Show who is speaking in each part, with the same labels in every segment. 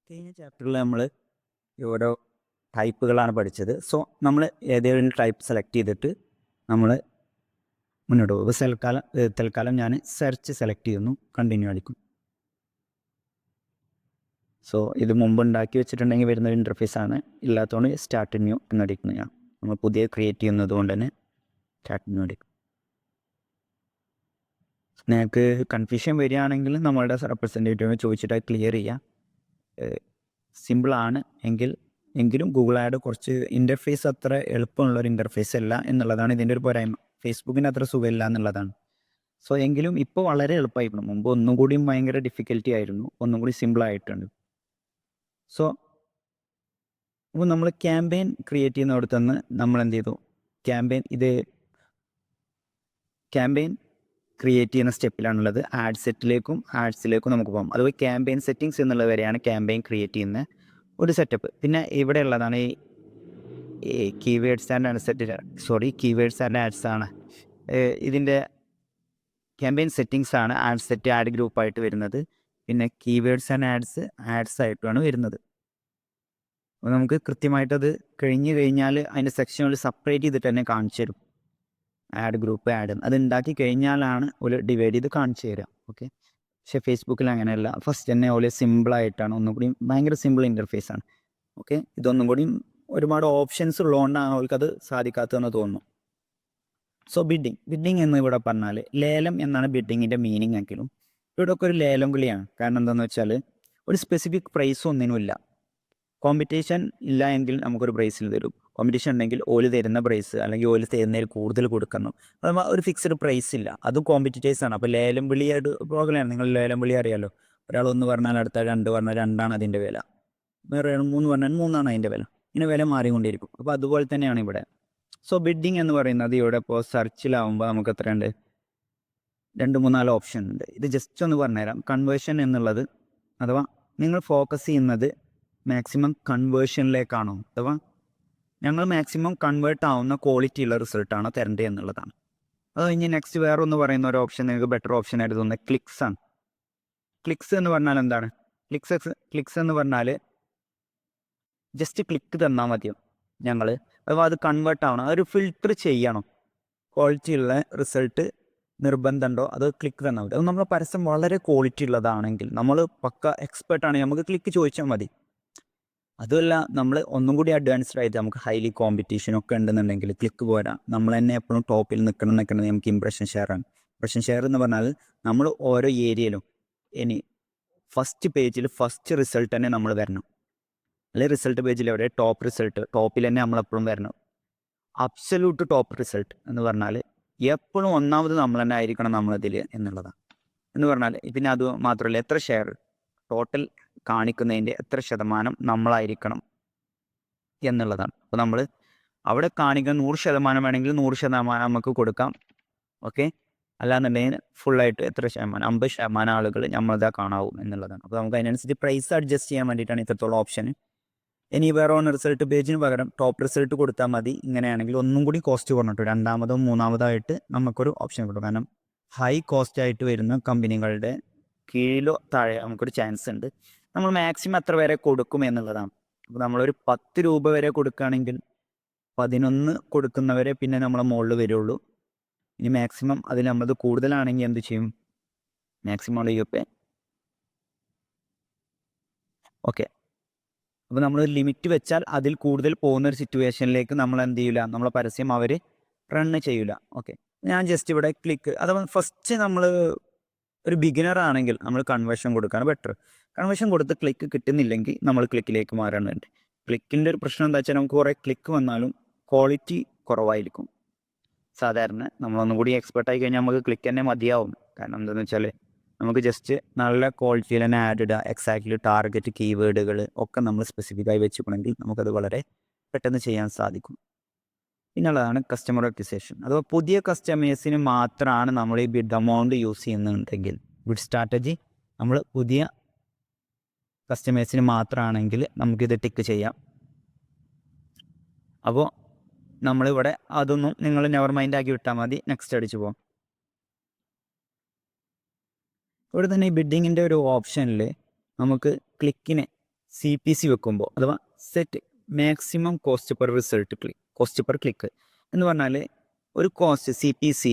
Speaker 1: കഴിഞ്ഞ ചാപ്റ്ററിൽ നമ്മൾ ഓരോ ടൈപ്പുകളാണ് പഠിച്ചത്. സോ നമ്മൾ ഏതെങ്കിലും ടൈപ്പ് സെലക്ട് ചെയ്തിട്ട് നമ്മൾ മുന്നോട്ട് പോകും. തൽക്കാലം ഞാൻ സെർച്ച് സെലക്ട് ചെയ്യുന്നു, കണ്ടിന്യൂ അടിക്കും. സോ ഇത് മുമ്പ് ഉണ്ടാക്കി വെച്ചിട്ടുണ്ടെങ്കിൽ വരുന്ന ഒരു ഇൻ്റർഫേസാണ്. ഇല്ലാത്തതുകൊണ്ട് സ്റ്റാർട്ട് ന്യൂ എന്നടിക്കുന്നു. ഞാൻ നമ്മൾ പുതിയ ക്രിയേറ്റ് ചെയ്യുന്നത് കൊണ്ട് തന്നെ സ്റ്റാർട്ട് ന്യൂ അടിക്കും. നിങ്ങൾക്ക് കൺഫ്യൂഷൻ വരികയാണെങ്കിൽ നമ്മളുടെ റെപ്രസെൻറ്റേറ്റീവിനെ ചോദിച്ചിട്ട് ക്ലിയർ ചെയ്യുക. സിമ്പിളാണ് എങ്കിലും ഗൂഗിൾ ആഡ് കുറച്ച് ഇൻ്റർഫേസ് അത്ര എളുപ്പമുള്ളൊരു ഇൻ്റർഫേസ് അല്ല എന്നുള്ളതാണ് ഇതിൻ്റെ ഒരു പോരായ്മ. ഫേസ്ബുക്കിന് അത്ര സുഖമില്ല എന്നുള്ളതാണ്. സോ എങ്കിലും ഇപ്പോൾ വളരെ എളുപ്പമായിരുന്നു. മുമ്പ് ഒന്നും കൂടിയും ഭയങ്കര ഡിഫിക്കൽറ്റി ആയിരുന്നു, ഒന്നും കൂടി സിമ്പിളായിട്ടുണ്ട്. സോ അപ്പോൾ നമ്മൾ ക്യാമ്പയിൻ ക്രിയേറ്റ് ചെയ്യുന്നിടത്ത് നിന്ന് നമ്മൾ എന്ത് ചെയ്തു, ക്യാമ്പയിൻ ക്രിയേറ്റ് ചെയ്യുന്ന സ്റ്റെപ്പിലാണുള്ളത്. ആഡ് ആഡ്സിലേക്കും നമുക്ക് പോകാം. അതുപോലെ ക്യാമ്പയിൻ സെറ്റിങ്സ് എന്നുള്ളത് വരെയാണ് ക്യാമ്പയിൻ ക്രിയേറ്റ് ചെയ്യുന്ന ഒരു സെറ്റപ്പ്. പിന്നെ ഇവിടെ ഉള്ളതാണ് ഈ കീവേഡ്സ് ആൻഡ് ആഡ്സ് ആണ്. ഇതിൻ്റെ ക്യാമ്പയിൻ സെറ്റിങ്സ് ആണ് ആഡ് സെറ്റ് ആഡ് ഗ്രൂപ്പായിട്ട് വരുന്നത്. പിന്നെ കീവേഡ്സ് ആൻഡ് ആഡ്സ് ആയിട്ടുമാണ് വരുന്നത്. അപ്പോൾ നമുക്ക് കൃത്യമായിട്ടത് കഴിഞ്ഞാൽ അതിൻ്റെ സെക്ഷനുകൾ സെപ്പറേറ്റ് ചെയ്തിട്ട് തന്നെ കാണിച്ചു തരും. ആഡ് ഗ്രൂപ്പ് അത് ഉണ്ടാക്കി കഴിഞ്ഞാലാണ് ഒരു ഡിവൈഡ് ചെയ്ത് കാണിച്ചു തരാം. ഓക്കെ, പക്ഷേ ഫേസ്ബുക്കിൽ അങ്ങനെയല്ല. ഫസ്റ്റ് തന്നെ ഓല് സിമ്പിളായിട്ടാണ്, ഒന്നും കൂടി ഭയങ്കര സിമ്പിൾ ഇൻ്റർഫേസാണ്. ഓക്കെ, ഇതൊന്നും കൂടി ഒരുപാട് ഓപ്ഷൻസ് ഉള്ളതുകൊണ്ടാണ് അവർക്കത് സാധിക്കാത്തതെന്ന് തോന്നുന്നു. സോ ബിഡിങ് എന്ന് ഇവിടെ പറഞ്ഞാൽ ലേലം എന്നാണ് ബിഡിങ്ങിൻ്റെ മീനിങ് എങ്കിലും ഇവിടെ ഒക്കെ ഒരു ലേലം വിളിയാണ്. കാരണം എന്താണെന്ന് വെച്ചാൽ ഒരു സ്പെസിഫിക് പ്രൈസ് ഒന്നിനുമില്ല. കോമ്പറ്റീഷൻ ഇല്ല എങ്കിൽ നമുക്കൊരു പ്രൈസിൽ തരും. കോമ്പറ്റീഷൻ ഉണ്ടെങ്കിൽ ഓല് തരുന്ന പ്രൈസ് അല്ലെങ്കിൽ ഓല് തരുന്നതിൽ കൂടുതൽ കൊടുക്കണം. അത് ഒരു ഫിക്സ്ഡ് പ്രൈസ് ഇല്ല. അതും കോമ്പറ്റീറ്റേഴ്സാണ്. അപ്പോൾ ലേലം വിളിയായിട്ട് പ്രോഗ്രാമാണ്. നിങ്ങൾ ലേലം വിളി അറിയാമല്ലോ. ഒരാൾ 1 പറഞ്ഞാൽ അടുത്ത 2 പറഞ്ഞാൽ 2 അതിൻ്റെ വില, വേറെ 3 പറഞ്ഞാൽ 3 അതിൻ്റെ വില. ഇങ്ങനെ വില മാറിക്കൊണ്ടിരിക്കും. അപ്പോൾ അതുപോലെ തന്നെയാണ് ഇവിടെ. സോ ബിഡിങ് എന്ന് പറയുന്നത് ഇവിടെ ഇപ്പോൾ സെർച്ചിലാവുമ്പോൾ നമുക്ക് എത്രയുണ്ട്, 2-3-4 ഓപ്ഷൻ ഉണ്ട്. ഇത് ജസ്റ്റ് ഒന്ന് പറഞ്ഞുതരാം. കൺവേർഷൻ എന്നുള്ളത്, അഥവാ നിങ്ങൾ ഫോക്കസ് ചെയ്യുന്നത് മാക്സിമം കൺവേർഷനിലേക്കാണോ, അഥവാ ഞങ്ങൾ മാക്സിമം കൺവേർട്ട് ആവുന്ന ക്വാളിറ്റി ഉള്ള റിസൾട്ടാണോ തരേണ്ടത് എന്നുള്ളതാണ്. അത് കഴിഞ്ഞ് നെക്സ്റ്റ് വേറെ ഒന്ന് പറയുന്ന ഒരു ഓപ്ഷൻ, നിങ്ങൾക്ക് ബെറ്റർ ഓപ്ഷൻ ആയിട്ട് തോന്നുന്നത് ക്ലിക്സ് ആണ്. ക്ലിക്സ് എന്ന് പറഞ്ഞാൽ എന്താണ്? ക്ലിക്സ് എന്ന് പറഞ്ഞാൽ ജസ്റ്റ് ക്ലിക്ക് തന്നാൽ മതിയോ ഞങ്ങൾ, അഥവാ അത് കൺവേർട്ട് ആവണം, അതൊരു ഫിൽറ്റർ ചെയ്യണം. ക്വാളിറ്റി ഉള്ള റിസൾട്ട് നിർബന്ധമുണ്ടോ, അത് ക്ലിക്ക് തന്നാൽ മതി. അത് നമ്മുടെ പരസ്യം വളരെ ക്വാളിറ്റി ഉള്ളതാണെങ്കിൽ, നമ്മൾ പക്ക എക്സ്പെർട്ടാണെങ്കിൽ നമുക്ക് ക്ലിക്ക് ചോദിച്ചാൽ മതി. അതുമല്ല, നമ്മൾ ഒന്നും കൂടി അഡ്വാൻസ്ഡ് ആയിട്ട് നമുക്ക് ഹൈലി കോമ്പറ്റീഷനൊക്കെ ഉണ്ടെന്നുണ്ടെങ്കിൽ ക്ലിക്ക് പോരാ, നമ്മൾ തന്നെ എപ്പോഴും ടോപ്പിൽ നിൽക്കണം നമുക്ക് ഇംപ്രഷൻ ഷെയറാണ്. ഇംപ്രഷൻ ഷെയർ എന്ന് പറഞ്ഞാൽ നമ്മൾ ഓരോ ഏരിയയിലും ഫസ്റ്റ് പേജിൽ ഫസ്റ്റ് റിസൾട്ട് തന്നെ നമ്മൾ വരണം. അല്ലെങ്കിൽ റിസൾട്ട് പേജിൽ എവിടെ ടോപ്പിൽ തന്നെ നമ്മളെപ്പോഴും വരണം. അബ്സല്യൂട്ട് ടോപ്പ് റിസൾട്ട് എന്ന് പറഞ്ഞാൽ എപ്പോഴും ഒന്നാമത് നമ്മൾ തന്നെ ആയിരിക്കണം നമ്മളതിൽ എന്നുള്ളതാണ്. എന്ന് പറഞ്ഞാൽ പിന്നെ അത് മാത്രമല്ല, എത്ര ഷെയർ ടോട്ടൽ കാണിക്കുന്നതിൻ്റെ എത്ര ശതമാനം നമ്മളായിരിക്കണം എന്നുള്ളതാണ്. അപ്പോൾ നമ്മൾ അവിടെ കാണിക്കുന്ന 100% വേണമെങ്കിൽ 100% നമുക്ക് കൊടുക്കാം. ഓക്കെ, അല്ലാന്നുണ്ടെങ്കിൽ ഫുള്ളായിട്ട് എത്ര ശതമാനം, 50% ആളുകൾ നമ്മളതാ കാണാവും എന്നുള്ളതാണ്. അപ്പോൾ നമുക്ക് അതിനനുസരിച്ച് പ്രൈസ് അഡ്ജസ്റ്റ് ചെയ്യാൻ വേണ്ടിയിട്ടാണ് ഇത്രത്തോളം ഓപ്ഷൻ. ഇനി വേറെ ഒന്ന് റിസൾട്ട് പേജിന് പകരം ടോപ്പ് റിസൾട്ട് കൊടുത്താൽ മതി. ഇങ്ങനെയാണെങ്കിൽ ഒന്നും കൂടി കോസ്റ്റ് കുറഞ്ഞിട്ട് 2-മതോ 3-മതായിട്ട് നമുക്കൊരു ഓപ്ഷൻ കിട്ടും. കാരണം ഹൈ കോസ്റ്റ് ആയിട്ട് വരുന്ന കമ്പനികളുടെ കീഴിലോ താഴെ നമുക്കൊരു ചാൻസ് ഉണ്ട്. നമ്മൾ മാക്സിമം എത്ര വരെ കൊടുക്കും എന്നുള്ളതാണ്. അപ്പോൾ നമ്മളൊരു 10 രൂപ വരെ കൊടുക്കുകയാണെങ്കിൽ 11 കൊടുക്കുന്നവരെ പിന്നെ നമ്മളെ മുകളിൽ വരുള്ളൂ. ഇനി മാക്സിമം അതിൽ നമ്മളത് കൂടുതലാണെങ്കിൽ എന്ത് ചെയ്യും, മാക്സിമം യൂപ്പേ. ഓക്കെ, അപ്പോൾ നമ്മൾ ലിമിറ്റ് വെച്ചാൽ അതിൽ കൂടുതൽ പോകുന്ന ഒരു സിറ്റുവേഷനിലേക്ക് നമ്മൾ എന്ത് ചെയ്യില്ല, നമ്മളെ പരസ്യം അവർ റണ്ണ് ചെയ്യില്ല. ഓക്കെ, ഞാൻ ജസ്റ്റ് ഇവിടെ ക്ലിക്ക്, അഥവാ ഫസ്റ്റ് നമ്മൾ ഒരു ബിഗിനർ ആണെങ്കിൽ നമ്മൾ കൺവേർഷൻ കൊടുക്കുകയാണ് ബെറ്റർ. കൺവേർഷൻ കൊടുത്ത് ക്ലിക്ക് കിട്ടുന്നില്ലെങ്കിൽ നമ്മൾ ക്ലിക്കിലേക്ക് മാറാനുണ്ട്. ക്ലിക്കിൻ്റെ ഒരു പ്രശ്നം എന്താ വെച്ചാൽ നമുക്ക് കുറേ ക്ലിക്ക് വന്നാലും ക്വാളിറ്റി കുറവായിരിക്കും. സാധാരണ നമ്മളൊന്നും കൂടി എക്സ്പെർട്ടായി കഴിഞ്ഞാൽ നമുക്ക് ക്ലിക്ക് തന്നെ മതിയാവും. കാരണം എന്താണെന്ന് വെച്ചാൽ നമുക്ക് ജസ്റ്റ് നല്ല ക്വാളിറ്റിയിൽ തന്നെ ആഡ് ഇടുക, എക്സാക്ട്ലി ടാർഗറ്റ് കീവേഡുകൾ ഒക്കെ നമ്മൾ സ്പെസിഫിക്കായി വെച്ചിട്ടുണ്ടെങ്കിൽ നമുക്കത് വളരെ പെട്ടെന്ന് ചെയ്യാൻ സാധിക്കും. പിന്നുള്ളതാണ് കസ്റ്റമർ അക്വിസിഷൻ. അഥവാ പുതിയ കസ്റ്റമേഴ്സിന് മാത്രമാണ് നമ്മൾ ഈ ബിഡ് എമൗണ്ട് യൂസ് ചെയ്യുന്നുണ്ടെങ്കിൽ, ബിഡ് സ്ട്രാറ്റജി നമ്മൾ പുതിയ കസ്റ്റമേഴ്സിന് മാത്രമാണെങ്കിൽ നമുക്കിത് ടിക്ക് ചെയ്യാം. അപ്പോൾ നമ്മളിവിടെ അതൊന്നും നിങ്ങൾ നെവർ മൈൻഡ് ആക്കി വിട്ടാൽ മതി. നെക്സ്റ്റ് അടിച്ചു പോകാം. ഇവിടെ തന്നെ ഈ ബിഡിങ്ങിൻ്റെ ഒരു ഓപ്ഷനിൽ നമുക്ക് ക്ലിക്കിനെ CPC വെക്കുമ്പോൾ അഥവാ set maximum cost per result cost per click എന്ന് പറഞ്ഞാൽ ഒരു കോസ്റ്റ് CPC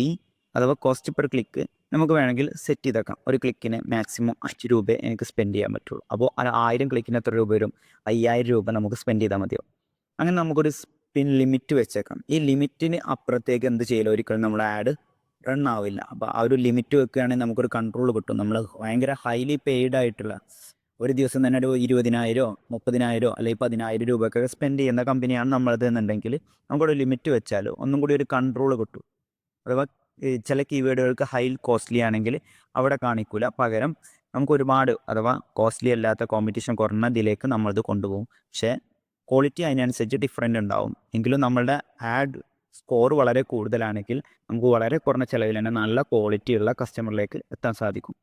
Speaker 1: അഥവാ കോസ്റ്റ് പെർ ക്ലിക്ക് നമുക്ക് വേണമെങ്കിൽ സെറ്റ് ചെയ്തേക്കാം. ഒരു ക്ലിക്കിന് മാക്സിമം 5 രൂപ എനിക്ക് സ്പെൻഡ് ചെയ്യാൻ പറ്റുള്ളൂ. അപ്പോൾ 1000 ക്ലിക്കിന് എത്ര രൂപ വരും? 5000 രൂപ നമുക്ക് സ്പെൻഡ് ചെയ്താൽ മതിയോ. അങ്ങനെ നമുക്കൊരു സ്പിൻ ലിമിറ്റ് വെച്ചേക്കാം. ഈ ലിമിറ്റിന് അപ്പുറത്തേക്ക് എന്ത് ചെയ്യില്ല, ഒരിക്കലും നമ്മൾ ആഡ് റൺ ആവില്ല. അപ്പോൾ ആ ഒരു ലിമിറ്റ് വെക്കുകയാണെങ്കിൽ നമുക്കൊരു കൺട്രോൾ കിട്ടും. നമ്മൾ ഭയങ്കര ഹൈലി പെയ്ഡ് ആയിട്ടുള്ള ഒരു ദിവസം തന്നെ ഒരു 20,000 30,000 അല്ലെങ്കിൽ 10,000 രൂപയൊക്കെ സ്പെൻഡ് ചെയ്യുന്ന കമ്പനിയാണ് നമ്മളത് എന്നുണ്ടെങ്കിൽ നമുക്കൊരു ലിമിറ്റ് വെച്ചാൽ ഒന്നും കൂടി ഒരു കൺട്രോൾ കിട്ടും. അഥവാ ചില കീവേഡുകൾക്ക് ഹൈ കോസ്റ്റ്ലി ആണെങ്കിൽ അവിടെ കാണിക്കില്ല, പകരം നമുക്ക് ഒരുപാട് അഥവാ കോസ്റ്റ്ലി അല്ലാത്ത കോമ്പറ്റീഷൻ കുറഞ്ഞ ഇതിലേക്ക് നമ്മളത് കൊണ്ടുപോകും. പക്ഷേ ക്വാളിറ്റി അതിനനുസരിച്ച് ഡിഫറെൻ്റ് ഉണ്ടാവും. എങ്കിലും നമ്മളുടെ ആഡ് സ്കോർ വളരെ കൂടുതലാണെങ്കിൽ നമുക്ക് വളരെ കുറഞ്ഞ ചിലവിൽ തന്നെ നല്ല ക്വാളിറ്റിയുള്ള കസ്റ്റമറിലേക്ക് എത്താൻ സാധിക്കും.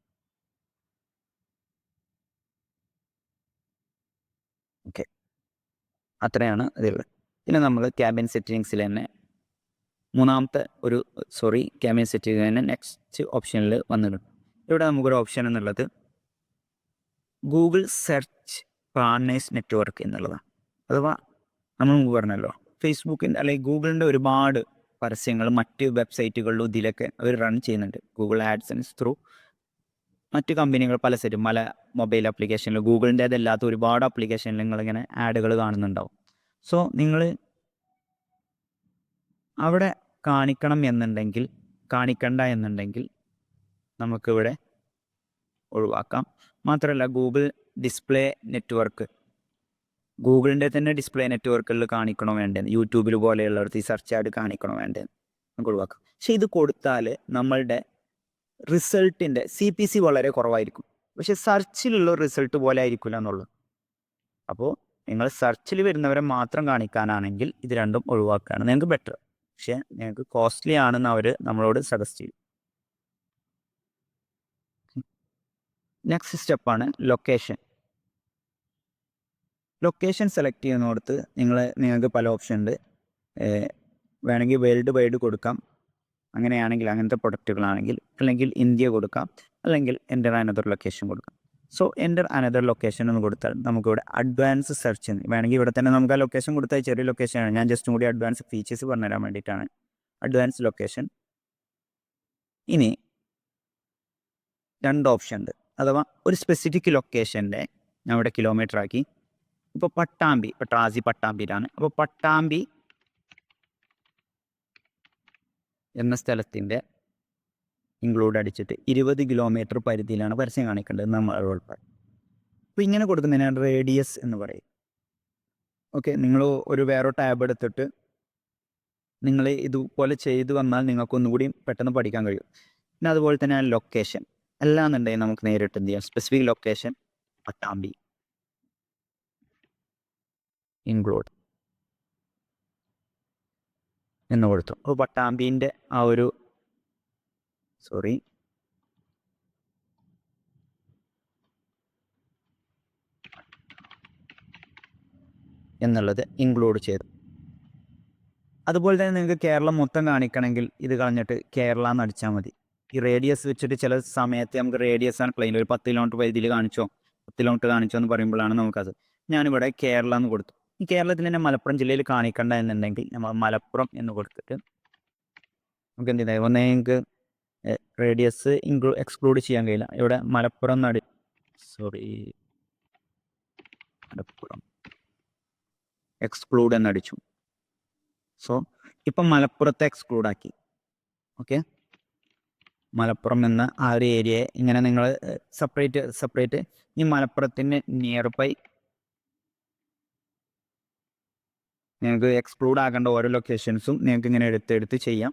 Speaker 1: ഓക്കെ, അത്രയാണ് ഇതിൽ. പിന്നെ നമ്മൾ ക്യാബിൻ സെറ്റിങ്സിൽ തന്നെ ക്യാബിൻ സെറ്റിംഗ് തന്നെ നെക്സ്റ്റ് ഓപ്ഷനിൽ വന്നിട്ടുണ്ട്. ഇവിടെ നമുക്കൊരു ഓപ്ഷൻ എന്നുള്ളത് ഗൂഗിൾ സെർച്ച് പാർട്ട്നേഴ്സ് നെറ്റ്വർക്ക് എന്നുള്ളതാണ്. അഥവാ നമ്മൾ മുമ്പ് പറഞ്ഞല്ലോ, ഫേസ്ബുക്കിൻ്റെ അല്ലെങ്കിൽ ഗൂഗിളിൻ്റെ ഒരുപാട് പരസ്യങ്ങൾ മറ്റ് വെബ്സൈറ്റുകളിലും ഇതിലൊക്കെ അവർ റൺ ചെയ്യുന്നുണ്ട്. ഗൂഗിൾ ആഡ്സൻസ് ത്രൂ മറ്റ് കമ്പനികൾ പല മൊബൈൽ ആപ്ലിക്കേഷനിൽ ഗൂഗിളിൻ്റേതല്ലാത്ത ഒരുപാട് ആപ്ലിക്കേഷനിൽ നിങ്ങളിങ്ങനെ ആഡുകൾ കാണുന്നുണ്ടാവും. സോ നിങ്ങൾ അവിടെ കാണിക്കണ്ട എന്നുണ്ടെങ്കിൽ നമുക്കിവിടെ ഒഴിവാക്കാം. മാത്രമല്ല ഗൂഗിൾ ഡിസ്പ്ലേ നെറ്റ്വർക്ക്, ഗൂഗിളിൻ്റെ തന്നെ ഡിസ്പ്ലേ നെറ്റ്വർക്കുകളിൽ കാണിക്കണോ വേണ്ടത്, യൂട്യൂബിൽ പോലെയുള്ളവർക്ക് ഈ സെർച്ച് ആഡ് കാണിക്കണോ വേണ്ടത് നമുക്ക് ഒഴിവാക്കാം. പക്ഷേ ഇത് കൊടുത്താൽ നമ്മളുടെ റിസൾട്ടിൻ്റെ CPC വളരെ കുറവായിരിക്കും. പക്ഷേ സെർച്ചിലുള്ള റിസൾട്ട് പോലെ ആയിരിക്കില്ല എന്നുള്ളൂ. അപ്പോൾ നിങ്ങൾ സെർച്ചിൽ വരുന്നവരെ മാത്രം കാണിക്കാനാണെങ്കിൽ ഇത് രണ്ടും ഒഴിവാക്കുകയാണ് നിങ്ങൾക്ക് ബെറ്റർ. പക്ഷേ നിങ്ങൾക്ക് കോസ്റ്റ്ലി ആണെന്ന് അവർ നമ്മളോട് സജസ്റ്റ് ചെയ്യും. നെക്സ്റ്റ് സ്റ്റെപ്പാണ് ലൊക്കേഷൻ സെലക്ട് ചെയ്യുന്നിടത്ത് നിങ്ങൾക്ക് പല ഓപ്ഷൻ ഉണ്ട്. വേണമെങ്കിൽ വേൾഡ് വൈഡ് കൊടുക്കാം, അങ്ങനെയാണെങ്കിൽ അങ്ങനത്തെ പ്രൊഡക്റ്റുകളാണെങ്കിൽ, അല്ലെങ്കിൽ ഇന്ത്യ കൊടുക്കാം, അല്ലെങ്കിൽ എൻ്റർ അനദർ ലൊക്കേഷൻ കൊടുക്കാം. സോ എൻ്റർ അനദർ ലൊക്കേഷൻ എന്ന് കൊടുത്താൽ നമുക്കിവിടെ അഡ്വാൻസ് സെർച്ച് വേണമെങ്കിൽ ഇവിടെ തന്നെ നമുക്ക് ആ ലൊക്കേഷൻ കൊടുത്താൽ ചെറിയ ലൊക്കേഷനാണ്. ഞാൻ ജസ്റ്റും കൂടി അഡ്വാൻസ് ഫീച്ചേഴ്സ് പറഞ്ഞുതരാൻ വേണ്ടിയിട്ടാണ്. Advance location. ഇനി 2 ഓപ്ഷൻ ഉണ്ട്. അഥവാ ഒരു സ്പെസിഫിക് ലൊക്കേഷൻ്റെ ഞാൻ ഇവിടെ കിലോമീറ്റർ ആക്കി. ഇപ്പോൾ പട്ടാമ്പി, ഇപ്പോൾ ട്രാസി പട്ടാമ്പിയിലാണ്. അപ്പോൾ പട്ടാമ്പി എന്ന സ്ഥലത്തിൻ്റെ ഇൻക്ലൂഡ് അടിച്ചിട്ട് 20 കിലോമീറ്റർ പരിധിയിലാണ് പരസ്യം കാണിക്കേണ്ടത് നമ്മൾ ഉൾപ്പെടെ. അപ്പോൾ ഇങ്ങനെ കൊടുക്കുന്നതിനാണ് റേഡിയസ് എന്ന് പറയും. ഓക്കെ, നിങ്ങൾ വേറെ ടാബ് എടുത്തിട്ട് നിങ്ങൾ ഇതുപോലെ ചെയ്തു വന്നാൽ നിങ്ങൾക്ക് ഒന്നുകൂടി പെട്ടെന്ന് പഠിക്കാൻ കഴിയും. പിന്നെ അതുപോലെ തന്നെ ലൊക്കേഷൻ അല്ലാന്നുണ്ടെങ്കിൽ നമുക്ക് നേരിട്ട് എന്ത് ചെയ്യാം, സ്പെസിഫിക് ലൊക്കേഷൻ പട്ടാമ്പി ഇൻക്ലൂഡ് എന്ന് കൊടുത്തു. അപ്പോൾ പട്ടാമ്പീൻ്റെ ആ ഒരു എന്നുള്ളത് ഇൻക്ലൂഡ് ചെയ്തു. അതുപോലെ തന്നെ നിങ്ങൾക്ക് കേരളം മൊത്തം കാണിക്കണമെങ്കിൽ ഇത് കളഞ്ഞിട്ട് കേരള എന്ന് അടിച്ചാൽ മതി. ഈ റേഡിയസ് വെച്ചിട്ട് ചില സമയത്ത് നമുക്ക് റേഡിയസ് ആണ് ക്ലെയിം, ഒരു 10 കിലോമീറ്റർ പരിധിയിൽ കാണിച്ചോ 10 കിലോമീറ്റർ കാണിച്ചോ എന്ന് പറയുമ്പോഴാണ് നമുക്കത്. ഞാനിവിടെ കേരള എന്ന് കൊടുത്തു. ഈ കേരളത്തിൽ തന്നെ മലപ്പുറം ജില്ലയിൽ കാണിക്കണ്ട എന്നുണ്ടെങ്കിൽ നമ്മൾ മലപ്പുറം എന്ന് കൊടുത്തിട്ട് നമുക്ക് എന്ത് ചെയ്താൽ നിങ്ങൾക്ക് റേഡിയസ് എക്സ്ക്ലൂഡ് ചെയ്യാൻ കഴിയില്ല. ഇവിടെ മലപ്പുറം എക്സ്ക്ലൂഡ് എന്നടിച്ചു. സോ ഇപ്പം മലപ്പുറത്തെ എക്സ്ക്ലൂഡ് ആക്കി. ഓക്കെ, മലപ്പുറം എന്ന ആ ഒരു ഏരിയയെ ഇങ്ങനെ നിങ്ങൾ സെപ്പറേറ്റ് ഈ മലപ്പുറത്തിന് നിയർ ബൈ നിങ്ങൾക്ക് എക്സ്ക്ലൂഡ് ആക്കേണ്ട ഓരോ ലൊക്കേഷൻസും നിങ്ങൾക്ക് ഇങ്ങനെ എടുത്ത് ചെയ്യാം.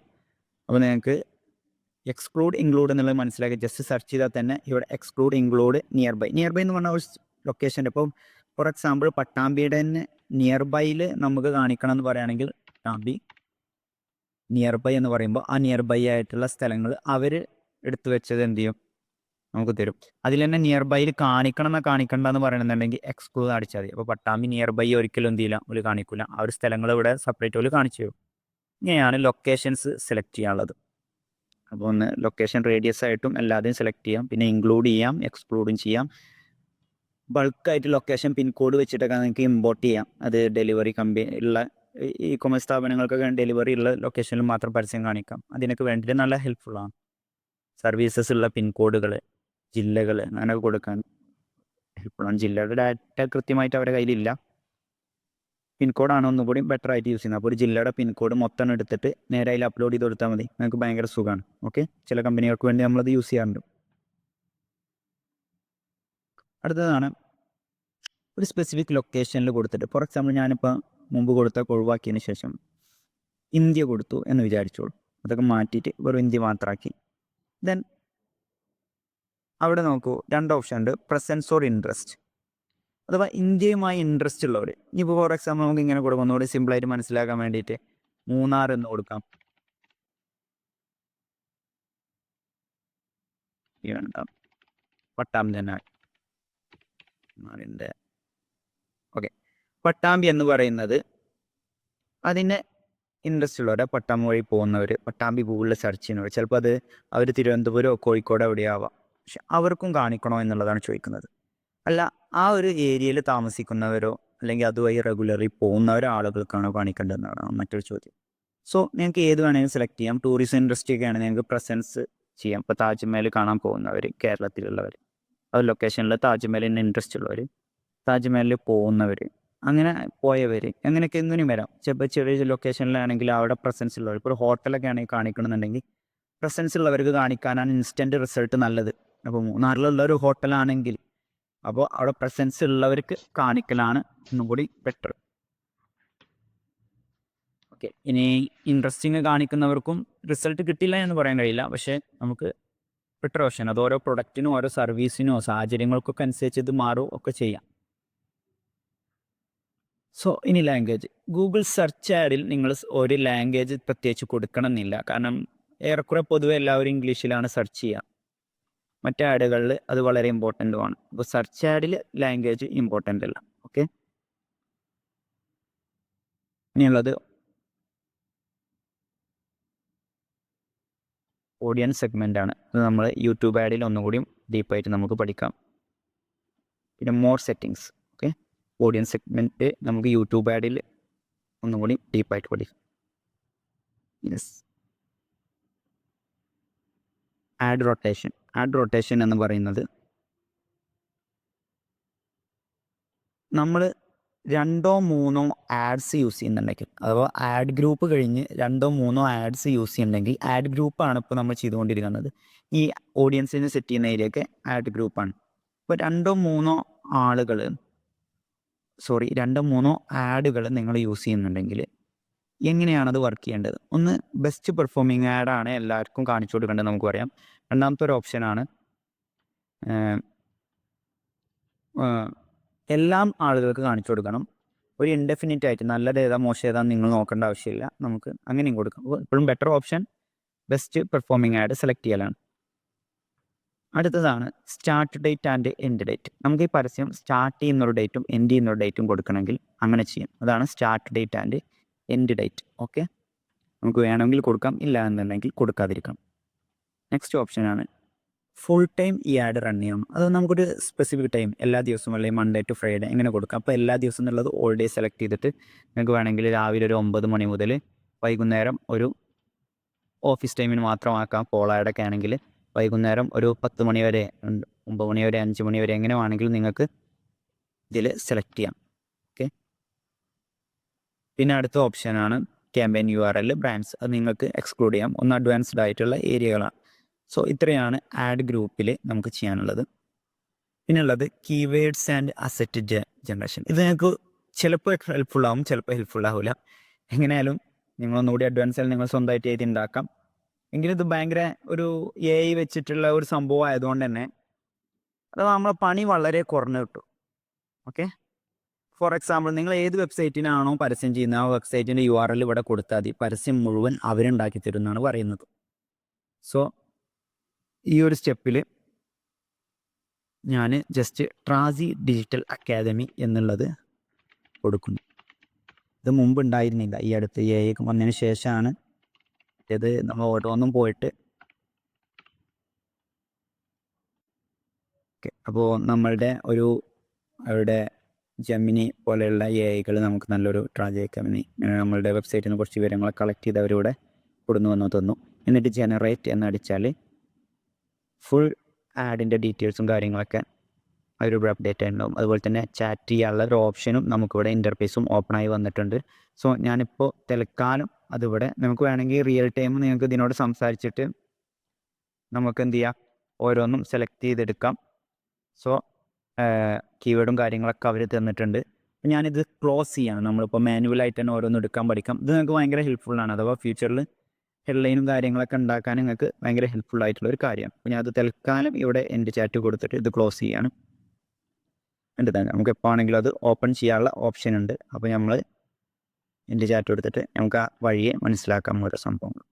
Speaker 1: അപ്പോൾ നിങ്ങൾക്ക് എക്സ്ക്ലൂഡ് ഇൻക്ലൂഡ് എന്നുള്ളത് മനസ്സിലാക്കി ജസ്റ്റ് സെർച്ച് ചെയ്താൽ തന്നെ ഇവിടെ എക്സ്ക്ലൂഡ് ഇൻക്ലൂഡ് നിയർ ബൈ എന്ന് പറഞ്ഞ ഒരു ലൊക്കേഷൻ്റെ. ഇപ്പോൾ ഫോർ എക്സാമ്പിൾ പട്ടാമ്പിയുടെ തന്നെ നിയർ ബൈയിൽ നമുക്ക് കാണിക്കണം എന്ന് പറയുകയാണെങ്കിൽ പട്ടാമ്പി നിയർ ബൈ എന്ന് പറയുമ്പോൾ ആ നിയർ ബൈ ആയിട്ടുള്ള സ്ഥലങ്ങൾ അവർ എടുത്തു വെച്ചത് എന്ത് ചെയ്യും നമുക്ക് തരും. അതിൽ തന്നെ നിയർ ബൈയിൽ കാണിക്കണ്ടെന്ന് പറയണമെന്നുണ്ടെങ്കിൽ എക്സ്ക്ലൂഡ് അടിച്ചാൽ മതി. അപ്പോൾ പട്ടാമ്പി നിയർ ബൈ ഒരിക്കലും എന്ത് ചെയ്യില്ല, ഒരു കാണിക്കില്ല. ആ ഒരു സ്ഥലങ്ങൾ ഇവിടെ സെപ്പറേറ്റ് ഒരു കാണിച്ചു തരും. ഇങ്ങനെയാണ് ലൊക്കേഷൻസ് സെലക്ട് ചെയ്യാനുള്ളത്. അപ്പോൾ ഒന്ന് ലൊക്കേഷൻ റേഡിയസ് ആയിട്ടും എല്ലാതെയും സെലക്ട് ചെയ്യാം, പിന്നെ ഇൻക്ലൂഡ് ചെയ്യാം, എക്സ്ക്ലൂഡും ചെയ്യാം. ബൾക്കായിട്ട് ലൊക്കേഷൻ പിൻകോഡ് വെച്ചിട്ടൊക്കെ നിങ്ങൾക്ക് ഇമ്പോർട്ട് ചെയ്യാം. അത് ഡെലിവറി കമ്പനി ഉള്ള ഇ കൊമേഴ്സ് സ്ഥാപനങ്ങൾക്കൊക്കെ ഡെലിവറി ഉള്ള ലൊക്കേഷനിൽ മാത്രം പരസ്യം കാണിക്കാം. അതിനൊക്കെ വേണ്ടിയിട്ട് നല്ല ഹെൽപ്ഫുള്ളാണ്. സർവീസസ് ഉള്ള പിൻകോഡുകൾ, ജില്ലകൾ അങ്ങനെയൊക്കെ കൊടുക്കാൻ ഹെൽപ്ഫുള്ളാണ്. ജില്ലയുടെ ഡാറ്റ കൃത്യമായിട്ട് അവരുടെ കയ്യിലില്ല. പിൻകോഡാണ് ഒന്നുകൂടി ബെറ്റർ ആയിട്ട് യൂസ് ചെയ്യുന്നത്. അപ്പോൾ ഒരു ജില്ലയുടെ പിൻകോഡ് മൊത്തം എടുത്തിട്ട് നേരെ അതിൽ അപ്ലോഡ് ചെയ്ത് കൊടുത്താൽ മതി. നിങ്ങൾക്ക് ഭയങ്കര സുഖമാണ്. ഓക്കെ, ചില കമ്പനികൾക്ക് വേണ്ടി നമ്മളത് യൂസ് ചെയ്യാറുണ്ട്. അടുത്തതാണ് ഒരു സ്പെസിഫിക് ലൊക്കേഷനിൽ കൊടുത്തിട്ട്, ഫോർ എക്സാമ്പിൾ ഞാനിപ്പോൾ മുമ്പ് കൊടുത്തൊക്കെ ഒഴിവാക്കിയതിന് ശേഷം ഇന്ത്യ കൊടുത്തു എന്ന് വിചാരിച്ചോളൂ. അതൊക്കെ മാറ്റിയിട്ട് വെറും ഇന്ത്യ മാത്രമാക്കി. ദെൻ അവിടെ നോക്കൂ, രണ്ട് ഓപ്ഷൻ ഉണ്ട്, പ്രസൻസ് ഓർ ഇൻട്രസ്റ്റ്. അഥവാ ഇന്ത്യയുമായി ഇൻട്രസ്റ്റ് ഉള്ളവർ. ഇനിയിപ്പോൾ ഫോർ എക്സാമ്പിൾ നമുക്ക് ഇങ്ങനെ കൊടുക്കാം, ഒന്നുകൂടി സിമ്പിളായിട്ട് മനസ്സിലാക്കാൻ വേണ്ടിയിട്ട് മൂന്നാർ എന്ന് കൊടുക്കാം. പട്ടാമ്പി തന്നെ. ഓക്കെ, പട്ടാമ്പി എന്ന് പറയുന്നത് അതിന് ഇൻട്രസ്റ്റ് ഉള്ളവരെ, പട്ടാമ്പി വഴി പോകുന്നവർ, പട്ടാമ്പി ഗൂഗിളിൽ സെർച്ച് ചെയ്യുന്നവർ, ചിലപ്പോൾ അത് അവർ തിരുവനന്തപുരമോ കോഴിക്കോടോ എവിടെയാവാം, പക്ഷെ അവർക്കും കാണിക്കണോ എന്നുള്ളതാണ് ചോദിക്കുന്നത്. അല്ല, ആ ഒരു ഏരിയയിൽ താമസിക്കുന്നവരോ അല്ലെങ്കിൽ അതുവഴി റെഗുലറി പോകുന്നവരോ ആളുകൾക്കാണോ കാണിക്കേണ്ടതെന്നാണ് മറ്റൊരു ചോദ്യം. സോ നിങ്ങൾക്ക് ഏത് വേണമെങ്കിലും സെലക്ട് ചെയ്യാം. ടൂറിസം ഇൻഡസ്ട്രി ഒക്കെ ആണെങ്കിൽ നിങ്ങൾക്ക് പ്രസൻസ് ചെയ്യാം. ഇപ്പോൾ താജ്മഹൽ കാണാൻ പോകുന്നവർ, കേരളത്തിലുള്ളവർ, അത് ലൊക്കേഷനിൽ താജ്മഹലിന് ഇൻട്രസ്റ്റ് ഉള്ളവർ, താജ്മഹലിൽ പോകുന്നവർ, അങ്ങനെ പോയവർ, അങ്ങനെയൊക്കെ എങ്ങനെയും വരാം. ചിലപ്പോൾ ചെറിയ ലൊക്കേഷനിലാണെങ്കിൽ അവിടെ പ്രസൻസ് ഉള്ളവർ, ഇപ്പോൾ ഒരു ഹോട്ടലൊക്കെ ആണെങ്കിൽ കാണിക്കണമെന്നുണ്ടെങ്കിൽ പ്രസൻസ് ഉള്ളവർക്ക് കാണിക്കാനാണ് ഇൻസ്റ്റൻറ്റ് റിസൾട്ട് നല്ലത്. അപ്പോൾ മൂന്നാറിലുള്ള ഒരു ഹോട്ടലാണെങ്കിൽ അപ്പോൾ അവിടെ പ്രസൻസ് ഉള്ളവർക്ക് കാണിക്കലാണ് ഒന്നും കൂടി ബെറ്റർ. ഓക്കെ, ഇനി ഇൻട്രസ്റ്റിങ് കാണിക്കുന്നവർക്കും റിസൾട്ട് കിട്ടില്ല എന്ന് പറയാൻ കഴിയില്ല, പക്ഷേ നമുക്ക് ബെറ്റർ ഓപ്ഷൻ. അത് ഓരോ പ്രൊഡക്റ്റിനും ഓരോ സർവീസിനോ സാഹചര്യങ്ങൾക്കൊക്കെ അനുസരിച്ച് ഇത് മാറും ഒക്കെ ചെയ്യാം. സോ ഇനി ലാംഗ്വേജ്. ഗൂഗിൾ സെർച്ച് ആഡിൽ നിങ്ങൾ ഒരു ലാംഗ്വേജ് പ്രത്യേകിച്ച് കൊടുക്കണമെന്നില്ല. കാരണം ഏറെക്കുറെ പൊതുവെ എല്ലാവരും ഇംഗ്ലീഷിലാണ് സെർച്ച് ചെയ്യുക. മറ്റേ ആഡുകളിൽ അത് വളരെ ഇമ്പോർട്ടൻറ്റുമാണ്. അപ്പോൾ സെർച്ച് ആഡിൽ ലാംഗ്വേജ് ഇമ്പോർട്ടൻ്റ് അല്ല. ഓക്കെ, ഇനിയുള്ളത് ഓഡിയൻസ് സെഗ്മെൻ്റ് ആണ്. അത് നമ്മൾ യൂട്യൂബ് ആഡിൽ ഒന്നുകൂടി ഡീപ്പായിട്ട് നമുക്ക് പഠിക്കാം. പിന്നെ more settings. Okay, audience segment നമുക്ക് യൂട്യൂബ് ആഡിൽ ഒന്നും കൂടി ഡീപ്പായിട്ട് പഠിക്കാം. Yes, add rotation. Add rotation എന്ന് പറയുന്നത് നമ്മൾ 2 or 3 ആഡ്സ് യൂസ് ചെയ്യുന്നുണ്ടെങ്കിൽ, അഥവാ ആഡ് ഗ്രൂപ്പ് കഴിഞ്ഞ് 2 or 3 ആഡ്സ് യൂസ് ചെയ്യുന്നുണ്ടെങ്കിൽ, ആഡ് ഗ്രൂപ്പാണ് ഇപ്പോൾ നമ്മൾ ചെയ്തുകൊണ്ടിരിക്കുന്നത്. ഈ ഓഡിയൻസിന് സെറ്റ് ചെയ്യുന്ന ഏരിയയൊക്കെ ആഡ് ഗ്രൂപ്പാണ്. ഇപ്പോൾ 2 or 3 ആളുകൾ 2 or 3 ആഡുകൾ നിങ്ങൾ യൂസ് ചെയ്യുന്നുണ്ടെങ്കിൽ എങ്ങനെയാണത് വർക്ക് ചെയ്യേണ്ടത്? ഒന്ന്, ബെസ്റ്റ് പെർഫോമിങ് ആഡാണ് എല്ലാവർക്കും കാണിച്ചു കൊടുക്കേണ്ടത് നമുക്ക് പറയാം. രണ്ടാമത്തെ ഒരു ഓപ്ഷനാണ് എല്ലാം ആളുകൾക്ക് കാണിച്ചു കൊടുക്കണം. ഒരു ഇൻഡെഫിനിറ്റ് ആയിട്ട് നല്ലത് ഏതാ മോശം ഏതാന്ന് നിങ്ങൾ നോക്കേണ്ട ആവശ്യമില്ല, നമുക്ക് അങ്ങനെയും കൊടുക്കാം. അപ്പോൾ ഇപ്പോഴും better option best performing add select ചെയ്യലാണ്. അടുത്തതാണ് start date and end date. നമുക്ക് ഈ പരസ്യം സ്റ്റാർട്ട് ചെയ്യുന്നൊരു ഡേറ്റും എൻഡ് ചെയ്യുന്നൊരു ഡേറ്റും കൊടുക്കണമെങ്കിൽ അങ്ങനെ ചെയ്യാം. അതാണ് start date and end date. Okay, നമുക്ക് വേണമെങ്കിൽ കൊടുക്കാം, ഇല്ല എന്നുണ്ടെങ്കിൽ കൊടുക്കാതിരിക്കാം. നെക്സ്റ്റ് ഓപ്ഷനാണ് ഫുൾ ടൈം ഈ ആഡ് റൺ ചെയ്യണം. അത് നമുക്കൊരു സ്പെസിഫിക് ടൈം, എല്ലാ ദിവസവും അല്ലെങ്കിൽ മൺഡേ ടു ഫ്രൈഡേ എങ്ങനെ കൊടുക്കാം. അപ്പോൾ എല്ലാ ദിവസവും എന്നുള്ളത് ഓൾ ഡേ സെലക്ട് ചെയ്തിട്ട് നിങ്ങൾക്ക് വേണമെങ്കിൽ രാവിലെ ഒരു 9 മണി മുതൽ വൈകുന്നേരം ഒരു ഓഫീസ് ടൈമിന് മാത്രമാക്കാം. പോൾ ആഡൊക്കെ ആണെങ്കിൽ വൈകുന്നേരം ഒരു 10 മണി വരെ, 9 മണി വരെ, 5 മണി വരെ, എങ്ങനെ വേണമെങ്കിലും നിങ്ങൾക്ക് ഇതിൽ സെലക്ട് ചെയ്യാം. ഓക്കെ, പിന്നെ അടുത്ത ഓപ്ഷനാണ് ക്യാമ്പയിൻ URL ബ്രാൻഡ്സ്. അത് നിങ്ങൾക്ക് എക്സ്ക്ലൂഡ് ചെയ്യാം. ഒന്ന് അഡ്വാൻസ്ഡ് ആയിട്ടുള്ള ഏരിയകളാണ്. സോ ഇത്രയാണ് ആഡ് ഗ്രൂപ്പിൽ നമുക്ക് ചെയ്യാനുള്ളത്. പിന്നുള്ളത് കീവേഡ്സ് ആൻഡ് അസറ്റ് ജനറേഷൻ. ഇത് നിങ്ങൾക്ക് ചിലപ്പോൾ ഹെൽപ്ഫുൾ ആവും, ചിലപ്പോൾ ഹെൽപ്ഫുൾ ആവില്ല. എങ്ങനെയായാലും നിങ്ങളൊന്നുകൂടി അഡ്വാൻസ് ആയാലും നിങ്ങൾ സ്വന്തമായിട്ട് എഴുതി ഉണ്ടാക്കാം. എങ്കിലും ഇത് ഭയങ്കര ഒരു AI വെച്ചിട്ടുള്ള ഒരു സംഭവം ആയതുകൊണ്ട് തന്നെ അത് നമ്മളെ പണി വളരെ കുറഞ്ഞു കിട്ടും. ഓക്കെ, ഫോർ എക്സാമ്പിൾ നിങ്ങൾ ഏത് വെബ്സൈറ്റിനാണോ പരസ്യം ചെയ്യുന്നത് ആ വെബ്സൈറ്റിൻ്റെ URL ഇവിടെ കൊടുത്താൽ മതി. പരസ്യം മുഴുവൻ അവരുണ്ടാക്കി തരും എന്നാണ് പറയുന്നത്. സോ ഈ ഒരു സ്റ്റെപ്പിൽ ഞാൻ ജസ്റ്റ് ട്രാസി ഡിജിറ്റൽ അക്കാദമി എന്നുള്ളത് കൊടുക്കുന്നു. ഇത് മുമ്പ് ഉണ്ടായിരുന്നില്ല, ഈ അടുത്ത് AI വന്നതിന് ശേഷമാണ് ഇത് നമ്മൾ ഓരോന്നും പോയിട്ട്. ഓക്കെ, അപ്പോൾ നമ്മളുടെ ഒരു അവരുടെ ജെമിനി പോലെയുള്ള AI നമുക്ക് നല്ലൊരു ട്രാജക്ടറി നമ്മളുടെ വെബ്സൈറ്റിൽ നിന്ന് കുറച്ച് വിവരങ്ങൾ കളക്ട് ചെയ്ത് അവരിവിടെ കൊടുന്നു തന്നു. എന്നിട്ട് ജനറേറ്റ് എന്നടിച്ചാൽ ഫുൾ ആഡിൻ്റെ ഡീറ്റെയിൽസും കാര്യങ്ങളൊക്കെ അവരിവിടെ അപ്ഡേറ്റ് ആയിട്ടുണ്ടാവും. അതുപോലെ തന്നെ ചാറ്റ് ചെയ്യാനുള്ള ഒരു ഓപ്ഷനും നമുക്കിവിടെ ഇൻ്റർഫേസും ഓപ്പണായി വന്നിട്ടുണ്ട്. സോ ഞാനിപ്പോൾ തൽക്കാലം അതിവിടെ നമുക്ക് വേണമെങ്കിൽ റിയൽ ടൈം നിങ്ങൾക്ക് ഇതിനോട് സംസാരിച്ചിട്ട് നമുക്ക് എന്ത് ചെയ്യാം, ഓരോന്നും സെലക്ട് ചെയ്തെടുക്കാം. സോ കീവേഡും കാര്യങ്ങളൊക്കെ അവർ തന്നിട്ടുണ്ട്. അപ്പോൾ ഞാനിത് ക്ലോസ് ചെയ്യാണ്. നമ്മളിപ്പോൾ മാനുവലായിട്ട് തന്നെ ഓരോന്നും എടുക്കാൻ പഠിക്കാം. ഇത് നിങ്ങൾക്ക് ഭയങ്കര ഹെൽപ്ഫുള്ളാണ്. അഥവാ ഫ്യൂച്ചറിൽ ഹെഡ്ലൈനും കാര്യങ്ങളൊക്കെ ഉണ്ടാക്കാൻ നിങ്ങൾക്ക് ഭയങ്കര ഹെൽപ്ഫുൾ ആയിട്ടുള്ള ഒരു കാര്യമാണ്. അപ്പോൾ ഞാൻ അത് തൽക്കാലം ഇവിടെ എൻ്റെ ചാറ്റ് കൊടുത്തിട്ട് ഇത് ക്ലോസ് ചെയ്യാണ്. ഉണ്ട് തന്നെ നമുക്ക് എപ്പോൾ ആണെങ്കിലും അത് ഓപ്പൺ ചെയ്യാനുള്ള ഓപ്ഷൻ ഉണ്ട്. അപ്പോൾ നമ്മൾ എൻ്റെ ചാറ്റ് കൊടുത്തിട്ട് നമുക്ക് ആ വഴിയെ മനസ്സിലാക്കാൻ ഓരോ സംഭവങ്ങൾ.